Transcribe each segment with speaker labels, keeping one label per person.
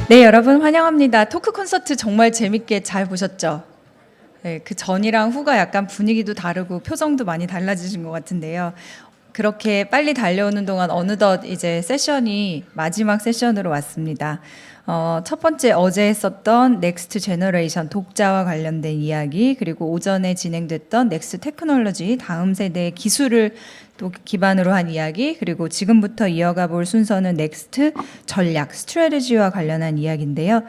Speaker 1: 네, 여러분 환영합니다. 토크 콘서트 정말 재밌게 잘 보셨죠? 네, 그 전이랑 후가 약간 분위기도 다르고 표정도 많이 달라지신 것 같은데요. 그렇게 빨리 달려오는 동안 어느덧 이제 세션이 마지막 세션으로 왔습니다. 첫 번째 어제 했었던 넥스트 제너레이션 독자와 관련된 이야기, 그리고 오전에 진행됐던 넥스트 테크놀로지 다음 세대의 기술을 또 기반으로 한 이야기, 그리고 지금부터 이어가 볼 순서는 넥스트 전략, 스트래티지와 관련한 이야기인데요.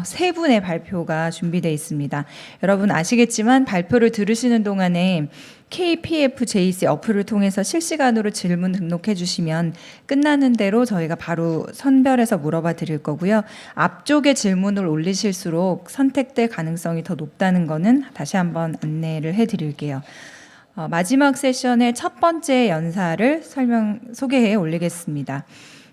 Speaker 1: 세 분의 발표가 준비되어 있습니다. 여러분 아시겠지만 발표를 들으시는 동안에 KPFJC 어플을 통해서 실시간으로 질문 등록해 주시면 끝나는 대로 저희가 바로 선별해서 물어봐 드릴 거고요. 앞쪽에 질문을 올리실수록 선택될 가능성이 더 높다는 거는 다시 한번 안내를 해 드릴게요. 마지막 세션의 첫 번째 연사를 소개해 올리겠습니다.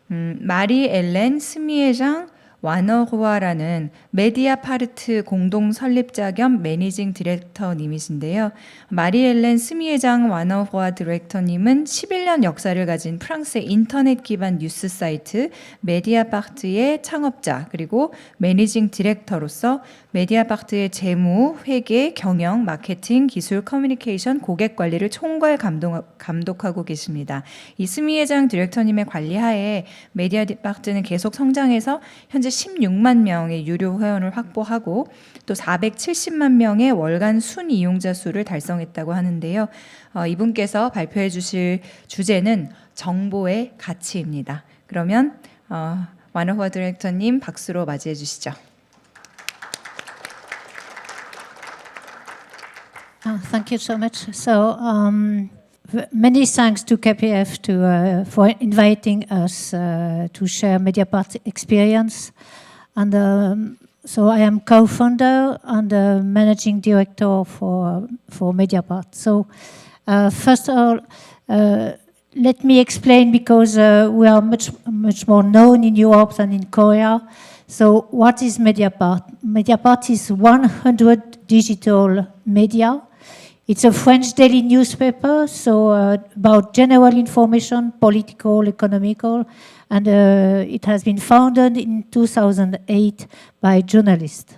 Speaker 1: 마리-엘렌 스미에장 와너호아라는 메디아파르트 공동 설립자 겸 매니징 디렉터님이신데요. 마리-헬렌 스미에장 와너호아 디렉터님은 11년 역사를 가진 프랑스의 인터넷 기반 뉴스 사이트 메디아파르트의 창업자 그리고 매니징 디렉터로서 메디아파르트의 재무, 회계, 경영, 마케팅, 기술, 커뮤니케이션, 고객 관리를 총괄 감독하고 계십니다. 이 스미에장 디렉터님의 관리하에 메디아파르트는 계속 성장해서 현재 16만 명의 유료 회원을 확보하고 또 470만 명의 월간 순 이용자 수를 달성했다고 하는데요. 이분께서 발표해 주실 주제는 정보의 가치입니다. 그러면 와너호아 디렉터님 박수로 맞이해 주시죠.
Speaker 2: Thank you so much. So, many thanks to KPF for inviting us to share Mediapart experience. And so I am co-founder and managing director for Mediapart. So, first of all, let me explain because we are much more known in Europe than in Korea. So, what is Mediapart? Mediapart is 100 digital media. It's a French daily newspaper, so about general information, political, economical, and it has been founded in 2008 by journalists.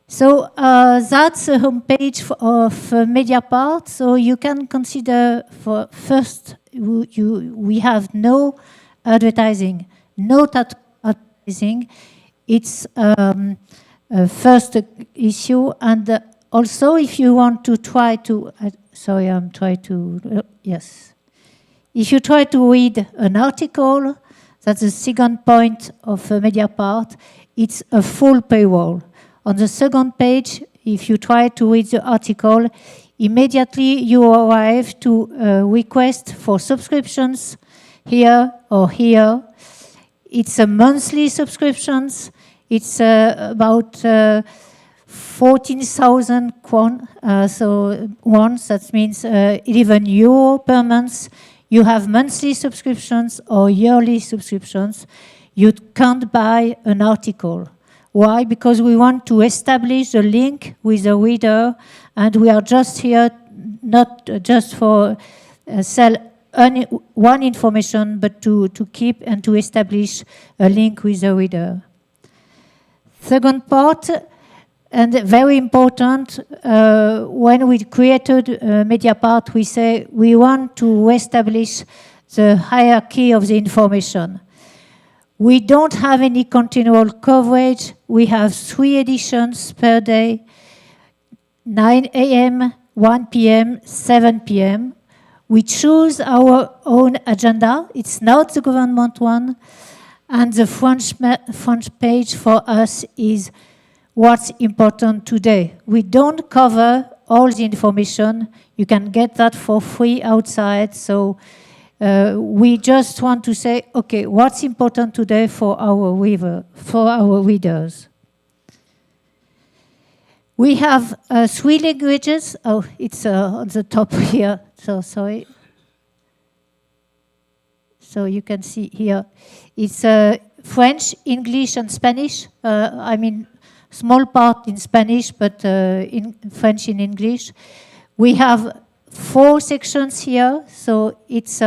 Speaker 2: So that's the homepage of Mediapart. So you can consider first, we have no advertising, no advertising. It's first issue, and also, if you want to try to, yes. If you try to read an article, that's the second point of Mediapart, it's a full paywall. On the second page, if you try to read the article, immediately you arrive to a request for subscriptions here or here. It's a monthly subscriptions. It's about 14,000 kwon, so once, that means 11 euro per month. You have monthly subscriptions or yearly subscriptions. You can't buy an article. Why? Because we want to establish a link with the reader, and we are just here not just for sell one information, but to keep and to establish a link with the reader. Second part, and very important, when we created Mediapart, we say we want to establish the hierarchy of the information. We don't have any continual coverage. We have 3 editions per day, 9 a.m., 1 p.m., 7 p.m. We choose our own agenda. It's not the government one. And the front page for us is what's important today. We don't cover all the information. You can get that for free outside. So we just want to say, okay, what's important today for our readers? We have 3 languages. Oh, it's on the top here. So sorry. So you can see here. It's French, English, and Spanish. I mean, small part in Spanish, but in French and English. We have 4 sections here. So it's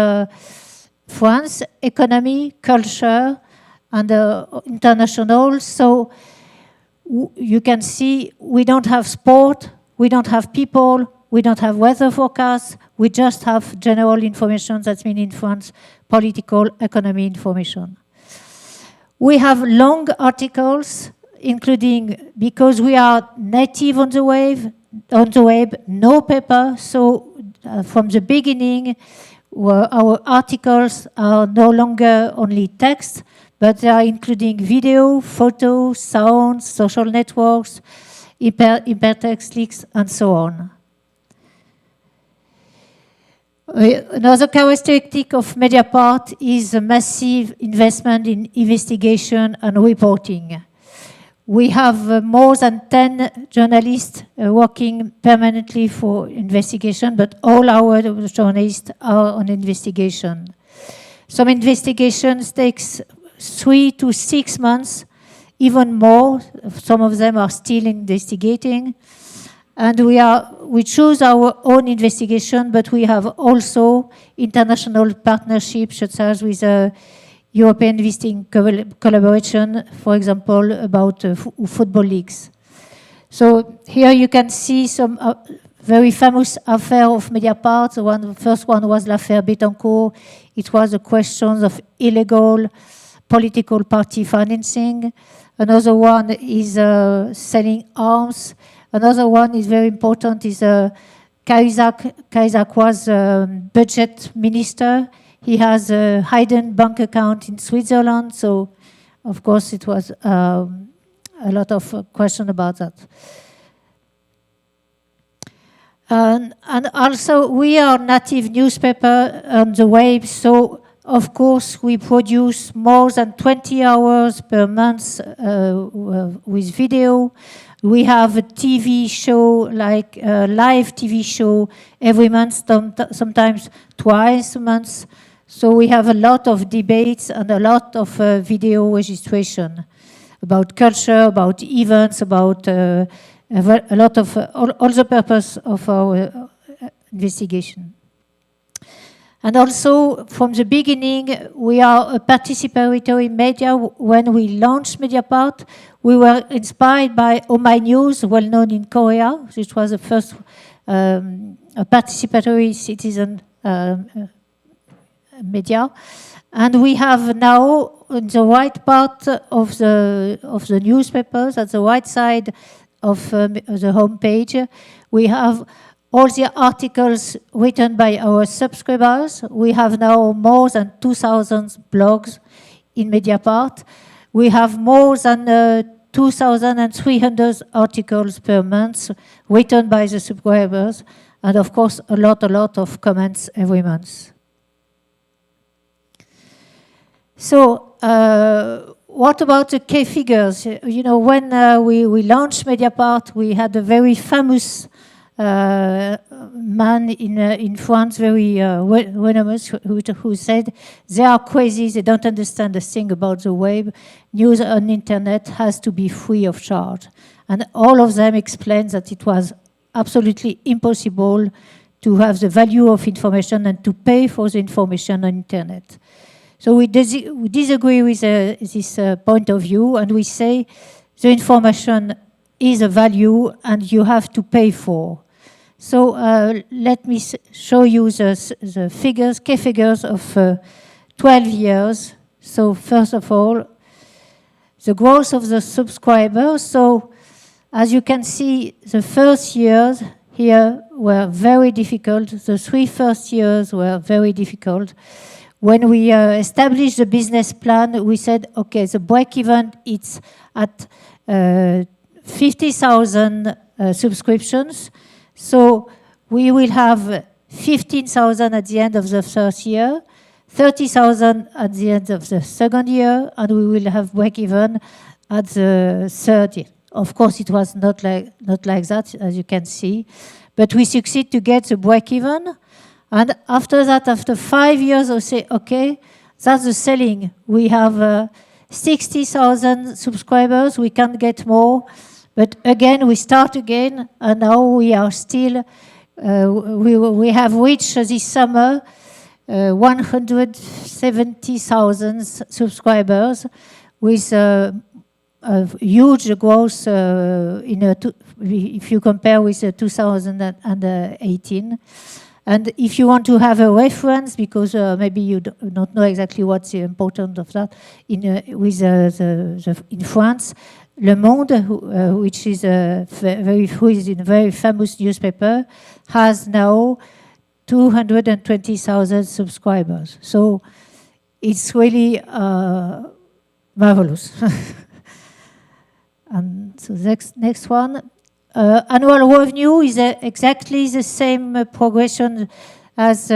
Speaker 2: France, economy, culture, and international. So you can see we don't have sport, we don't have people, we don't have weather forecasts, we just have general information that's been in France, political, economy information. We have long articles, including, because we are native on the web, no paper, so from the beginning, our articles are no longer only text, but they are including video, photo, sound, social networks, hypertext links, and so on. Another characteristic of Mediapart is a massive investment in investigation and reporting. We have more than 10 journalists working permanently for investigation, but all our journalists are on investigation. Some investigations takes 3 to 6 months, even more. Some of them are still investigating. And we choose our own investigation, but we have also international partnerships, such as with European investing collaboration, for example, about football leagues. So here you can see some very famous affair of Mediapart. The first one was l'affaire Betancourt. It was a question of illegal political party financing. Another one is selling arms. Another one is very important, is Cahuzac was budget minister. He has a hidden bank account in Switzerland, so of course it was a lot of question about that. And also we are native newspaper on the web, so of course we produce more than 20 hours per month with video. We have a TV show, like a live TV show every month, sometimes twice a month. So we have a lot of debates and a lot of video registration about culture, about events, about a lot of all the purpose of our investigation. And also, from the beginning, we are a participatory media. When we launched Mediapart, we were inspired by Oh My News, well known in Korea, which was the first a participatory citizen media. And we have now, on the right part of the newspapers, at the right side of the home page, we have all the articles written by our subscribers. We have now more than 2,000 blogs in Mediapart. We have more than 2,300 articles per month written by the subscribers, and of course a lot of comments every month. So what about the key figures? You know, when we launched Mediapart, we had a very famous man in France, very venomous, who said, they are crazy, they don't understand a thing about the web. News on internet has to be free of charge. And all of them explained that it was absolutely impossible to have the value of information and to pay for the information on internet. So we disagree with this point of view, and we say the information is a value and you have to pay for. So let me show you the figures, key figures of 12 years. So first of all, the growth of the subscribers. So as you can see, the first years here were very difficult. The 3 first years were very difficult. When we established the business plan, we said, okay, the break-even, it's at 50,000 subscriptions. So we will have 15,000 at the end of the first year, 30,000 at the end of the second year, and we will have break-even at the third year. Of course, it was not like that, as you can see, but we succeed to get the break-even. And after that, after 5 years, we say, okay, that's the selling. We have 60,000 subscribers, we can't get more. But again, we start again, and now we are still, we have reached this summer 170,000 subscribers. with a huge growth if you compare with 2018. And if you want to have a reference, because maybe you don't know exactly what's the importance of that, in France, Le Monde, which is a very famous newspaper, has now 220,000 subscribers. So it's really marvelous. And so next one. Annual revenue is exactly the same progression as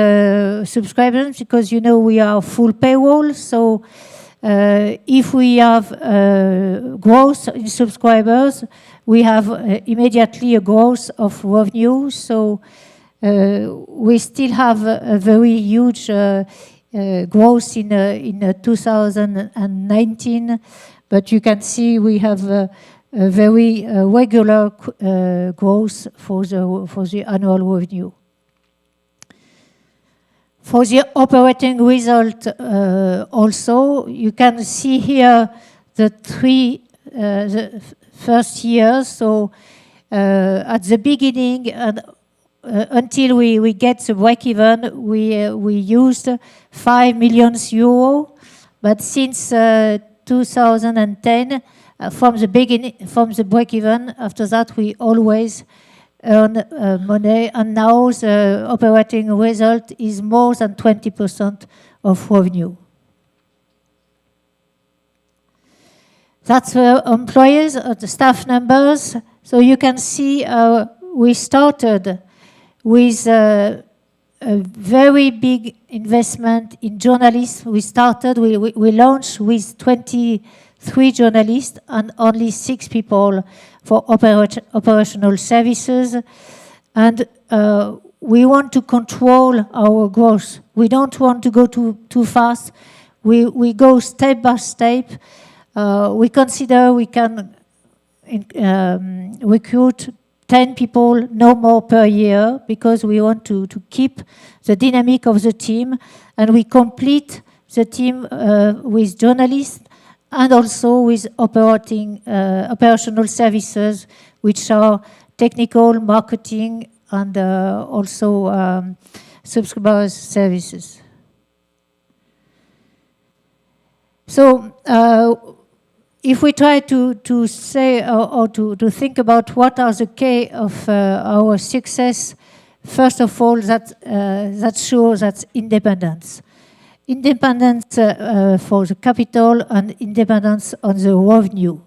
Speaker 2: subscribers, because you know we are full payroll. So if we have growth in subscribers, we have immediately a growth of revenue. So we still have a very huge growth in 2019, but you can see we have a very regular growth for the annual revenue. For the operating result also, you can see here the first years. So at the beginning and until we get the break-even, we used 5 million euro, but since 2010, from the beginning, from the break-even, after that we always earn money, and now the operating result is more than 20% of revenue. That's the employees, the staff numbers. So you can see we started with a very big investment in journalists. We launched with 23 journalists and only 6 people for operational services. And we want to control our growth. We don't want to go too fast. We go step by step. We consider we can recruit 10 people, no more per year, because we want to keep the dynamic of the team, and we complete the team with journalists and also with operational services, which are technical, marketing, and also subscriber services. So if we try to say or to think about what are the key of our success, first of all, that shows that independence. Independence for the capital and independence on the revenue.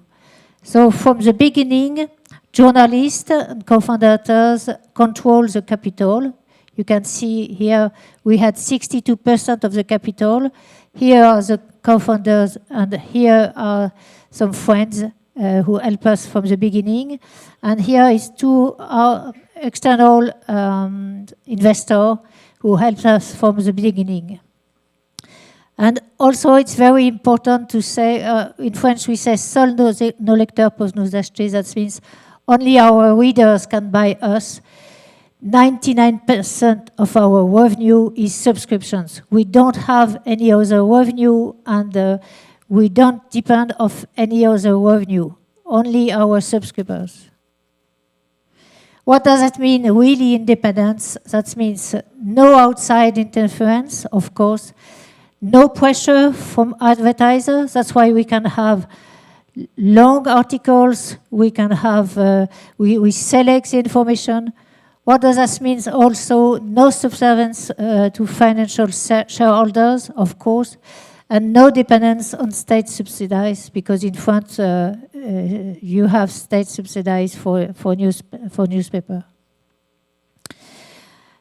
Speaker 2: So from the beginning, journalists and co-founders control the capital. You can see here we had 62% of the capital. Here are the co-founders, and here are some friends who help us from the beginning. And here is 2 external investors who helped us from the beginning. And also it's very important to say, in French we say seul nos lecteurs peuvent nous acheter. That means only our readers can buy us. 99% of our revenue is subscriptions. We don't have any other revenue, and we don't depend on any other revenue, only our subscribers. What does that mean, really independence? That means no outside interference, of course, no pressure from advertisers. That's why we can have long articles, we can have, we select the information. What does that mean? Also, no subservience to financial shareholders, of course, and no dependence on state subsidies, because in France you have state subsidies for newspaper.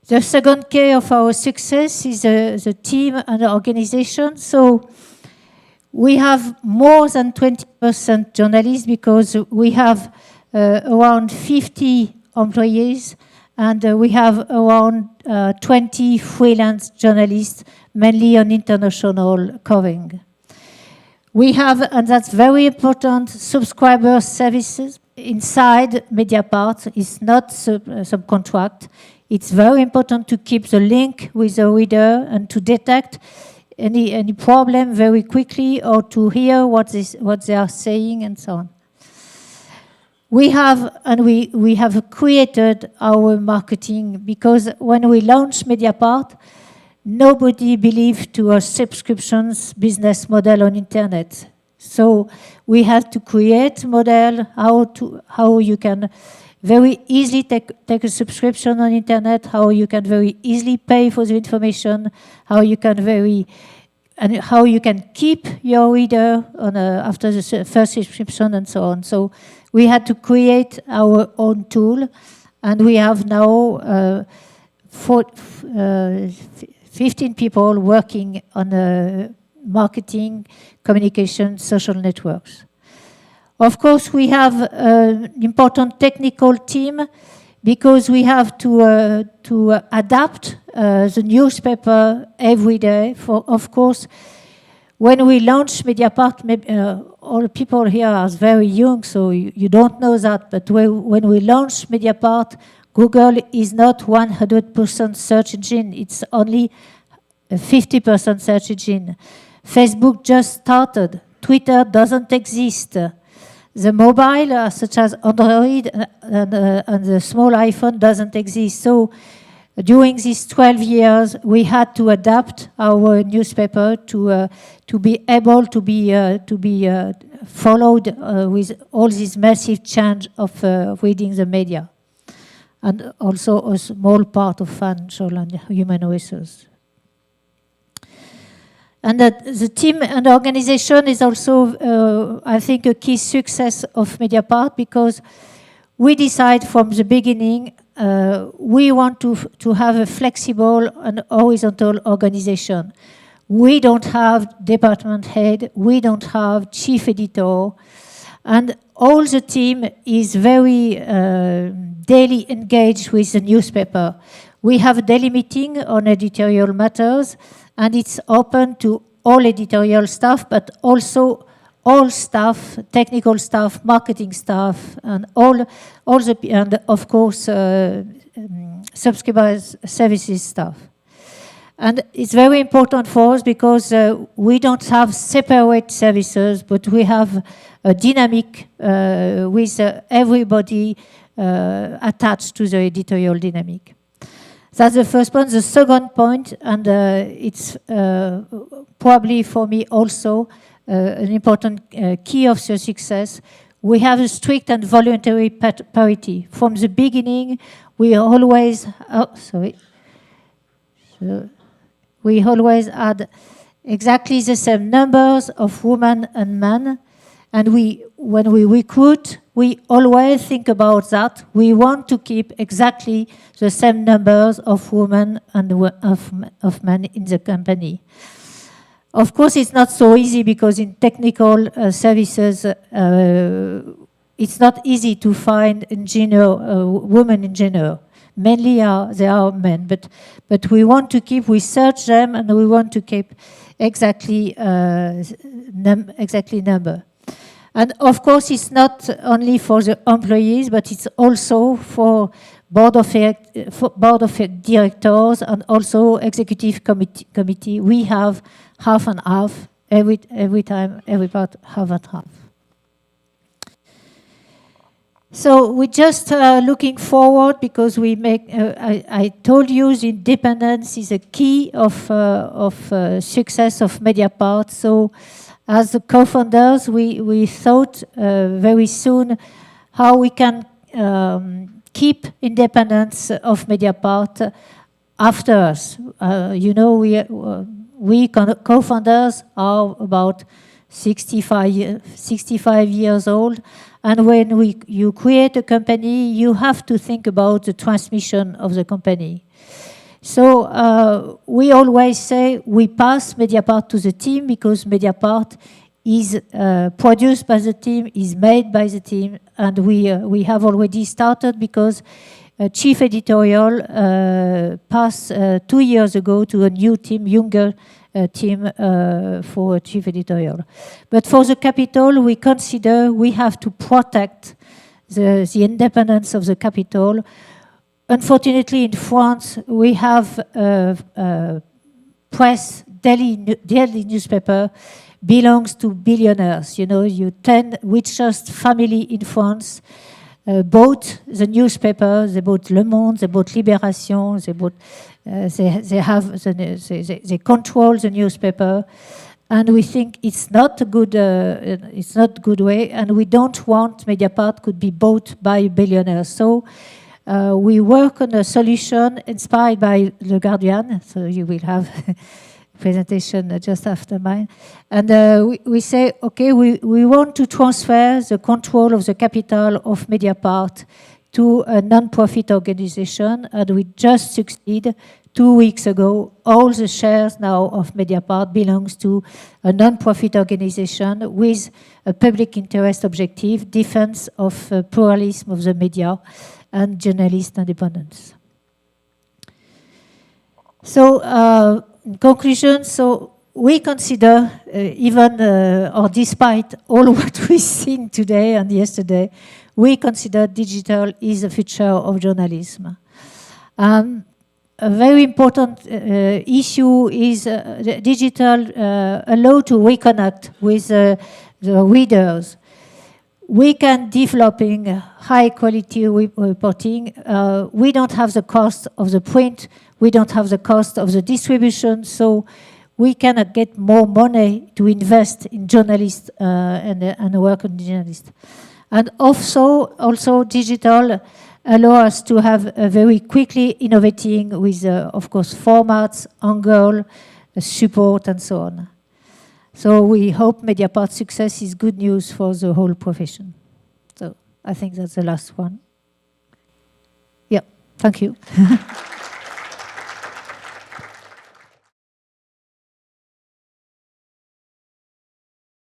Speaker 2: The second key of our success is the team and the organization. So we have more than 20% journalists, because we have around 50 employees, and we have around 20 freelance journalists, mainly on international covering. We have, and that's very important, subscriber services inside Mediapart. It's not subcontract. It's very important to keep the link with the reader and to detect any problem very quickly, or to hear what they are saying, and so on. We have created our marketing, because when we launched Mediapart, nobody believed to a subscriptions business model on internet. So we had to create a model how you can very easily take a subscription on internet, how you can very easily pay for the information, how you can keep your reader after the first subscription, and so on. So we had to create our own tool, and we have now 15 people working on marketing, communication, social networks. Of course, we have an important technical team, because we have to adapt the newspaper every day. Of course, when we launched Mediapart, all the people here are very young, so you don't know that, but when we launched Mediapart, Google is not 100% search engine, it's only a 50% search engine. Facebook just started. Twitter doesn't exist. The mobile, such as Android and the small iPhone, doesn't exist. So during these 12 years, we had to adapt our newspaper to be able to be followed with all this massive change of reading the media, and also a small part of financial and human resources. And that the team and organization is also, I think, a key success of Mediapart, because we decide from the beginning we want to have a flexible and horizontal organization. We don't have department head, we don't have chief editor, and all the team is very daily engaged with the newspaper. We have a daily meeting on editorial matters, and it's open to all editorial staff, but also all staff, technical staff, marketing staff, and and of course subscribers services staff. And it's very important for us, because we don't have separate services, but we have a dynamic with everybody attached to the editorial dynamic. That's the first point. The second point, and it's probably for me also an important key of the success, we have a strict and voluntary parity. From the beginning, we always had exactly the same numbers of women and men, and when we recruit, we always think about that. We want to keep exactly the same numbers of women and of men in the company. Of course, it's not so easy, because in technical services, it's not easy to find women engineer. Mainly they are men, but we want to keep, we search them, and we want to keep exactly number. And of course, it's not only for the employees, but it's also for board of directors and also executive committee. We have half and half every time, every part half and half. So we're just looking forward, because we make. I told you the independence is a key of success of Mediapart. So as the co-founders, we thought very soon how we can keep independence of Mediapart after us. We co-founders are about 65 years old, and when you create a company, you have to think about the transmission of the company. So we always say we pass Mediapart to the team, because Mediapart is produced by the team, is made by the team, and we have already started, because chief editorial passed 2 years ago to a new team, younger team for chief editorial. But for the capital, we consider we have to protect the independence of the capital. Unfortunately, in France, we have press daily newspaper belongs to billionaires. You know, you 10 richest family in France bought the newspaper. They bought Le Monde, they bought Libération, they bought. They control the newspaper, and we think it's not a good way, and we don't want Mediapart could be bought by billionaires. So we work on a solution inspired by Le Guardian. So you will have presentation just after mine, and we say, okay, we want to transfer the control of the capital of Mediapart to a non-profit organization, and we just succeed. 2 weeks ago, all the shares now of Mediapart belongs to a non-profit organization with a public interest objective, defense of pluralism of the media and journalist independence. So, in conclusion, so we consider, or despite all what we've seen today and yesterday, we consider digital is the future of journalism. A very important issue is the digital allow to reconnect with the readers. We can developing high quality reporting. We don't have the cost of the print. We don't have the cost of the distribution. So we cannot get more money to invest in journalists and work on journalists. And also digital allow us to have a very quickly innovating with, of course, formats, angle, support, and so on. So we hope Mediapart's success is good news for the whole profession. So I think that's the last one. Yeah, thank you.